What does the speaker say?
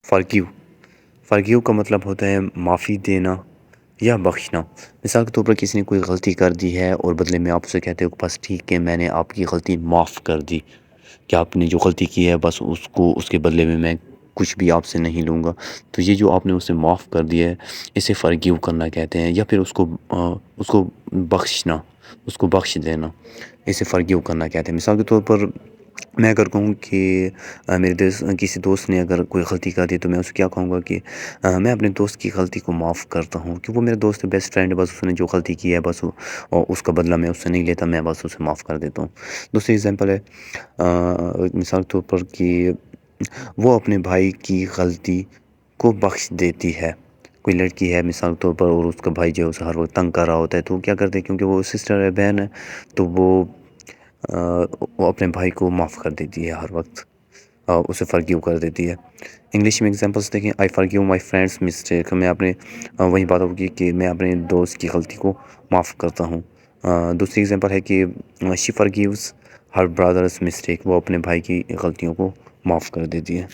Forgive forgive کا مطلب ہوتا ہے معافی دینا یا بخشنا۔ مثال کے طور پر کسی نے کوئی غلطی کر دی ہے اور بدلے میں آپ اسے کہتے ہو کہ بس ٹھیک ہے، میں نے آپ کی غلطی معاف کر دی، کہ آپ نے جو غلطی کی ہے بس اس کے بدلے میں کچھ بھی آپ سے نہیں لوں گا۔ تو یہ جو آپ نے اسے معاف کر دیا ہے، اسے فارگیو کرنا کہتے ہیں، یا پھر اس کو بخشنا، اس کو بخش دینا، اسے فارگیو کرنا کہتے ہیں۔ مثال کے طور پر میں اگر کہوں کہ کسی دوست نے اگر کوئی غلطی کر دی، تو میں اسے کیا کہوں گا کہ میں اپنے دوست کی غلطی کو معاف کرتا ہوں، کہ وہ میرا دوست ہے، بیسٹ فرینڈ ہے، بس اس نے جو غلطی کی ہے بس اس کا بدلہ میں اس سے نہیں لیتا، میں بس اسے معاف کر دیتا ہوں۔ دوسری اگزامپل ہے مثال کے طور پر کہ وہ اپنے بھائی کی غلطی کو بخش دیتی ہے۔ کوئی لڑکی ہے مثال کے طور پر، اور اس کا بھائی جو ہے اسے ہر وقت تنگ کر رہا ہوتا ہے، تو وہ کیا کرتے ہیں، کیونکہ وہ سسٹر ہے، بہن ہے، تو وہ اپنے بھائی کو معاف کر دیتی ہے، ہر وقت اسے فارگیو کر دیتی ہے۔ انگلش میں ایگزامپلس دیکھیں، آئی فارگیو مائی فرینڈس مسٹیک، میں اپنے وہی بات ہوگی کہ میں اپنے دوست کی غلطی کو معاف کرتا ہوں۔ دوسری ایگزامپل ہے کہ شی فارگیوز ہر برادرز مسٹیک، وہ اپنے بھائی کی غلطیوں کو معاف کر دیتی ہے۔